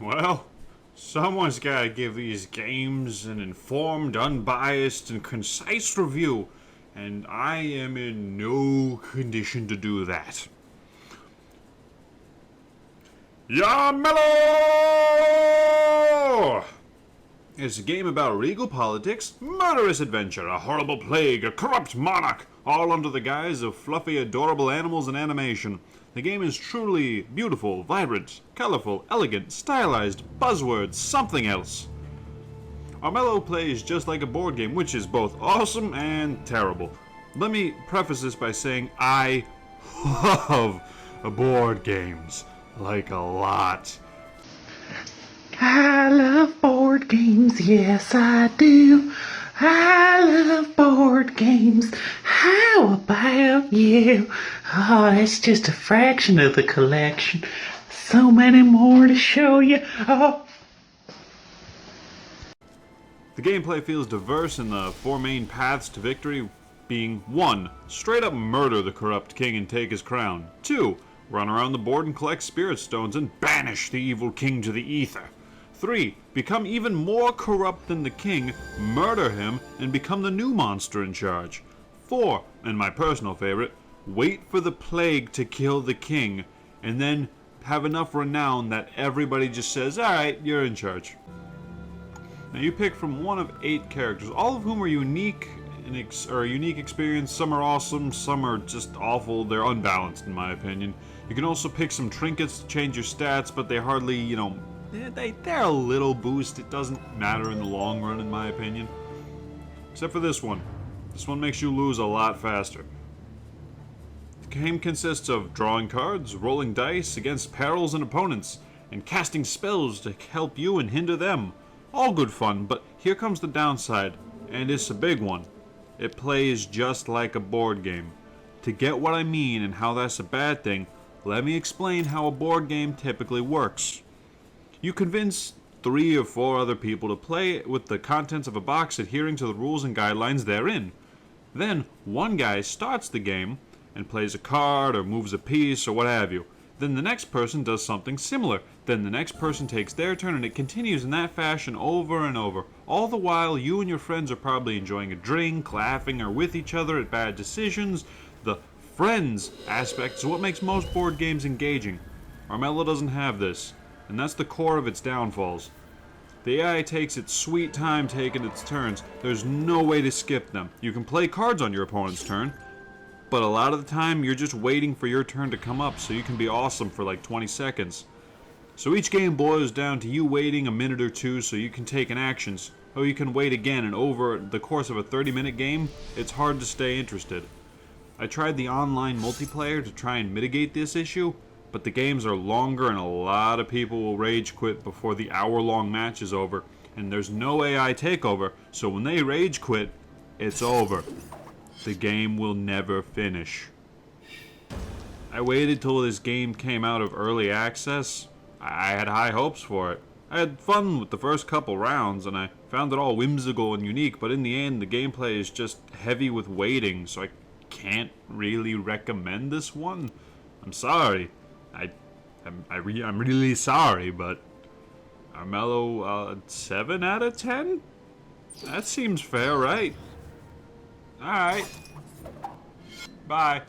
Well, someone's gotta give these games an informed, unbiased, and concise review, and I am in no condition to do that. Armello! It's a game about regal politics, murderous adventure, a horrible plague, a corrupt monarch, all under the guise of fluffy, adorable animals and animation. The game is truly beautiful, vibrant, colorful, elegant, stylized, buzzwords, something else. Armello plays just like a board game, which is both awesome and terrible. Let me preface this by saying I love board games. Like a lot. I love board games, yes I do. I love board games. How about you? Oh, it's just a fraction of the collection. So many more to show you. Oh. The gameplay feels diverse in the four main paths to victory being 1. Straight up murder the corrupt king and take his crown. 2. Run around the board and collect spirit stones and banish the evil king to the ether. 3. Become even more corrupt than the king, murder him, and become the new monster in charge. 4. And my personal favorite, wait for the plague to kill the king, and then have enough renown that everybody just says, alright, you're in charge. Now you pick from one of 8 characters, all of whom are unique or a unique experience. Some are awesome, some are just awful. They're unbalanced in my opinion. You can also pick some trinkets to change your stats, but they hardly, they're a little boost. It doesn't matter in the long run in my opinion. Except for this one. This one makes you lose a lot faster. The game consists of drawing cards, rolling dice against perils and opponents, and casting spells to help you and hinder them. All good fun, but here comes the downside, and it's a big one. It plays just like a board game. To get what I mean and how that's a bad thing, let me explain how a board game typically works. You convince 3 or 4 other people to play with the contents of a box adhering to the rules and guidelines therein. Then, one guy starts the game and plays a card or moves a piece or what have you. Then the next person does something similar. Then the next person takes their turn, and it continues in that fashion over and over. All the while, you and your friends are probably enjoying a drink, laughing, or with each other at bad decisions. The friends aspect is what makes most board games engaging. Armello doesn't have this, and that's the core of its downfalls. The AI takes its sweet time taking its turns. There's no way to skip them. You can play cards on your opponent's turn, but a lot of the time you're just waiting for your turn to come up so you can be awesome for like 20 seconds. So each game boils down to you waiting a minute or two so you can take an actions, or you can wait again, and over the course of a 30-minute game, it's hard to stay interested. I tried the online multiplayer to try and mitigate this issue, but the games are longer and a lot of people will rage quit before the hour-long match is over, and there's no AI takeover, so when they rage quit, it's over. The game will never finish. I waited till this game came out of early access. I had high hopes for it. I had fun with the first couple rounds, and I found it all whimsical and unique, but in the end, the gameplay is just heavy with waiting, so I can't really recommend this one. I'm sorry. I'm really sorry, but Armello, 7 out of 10? That seems fair, right? Alright. Bye.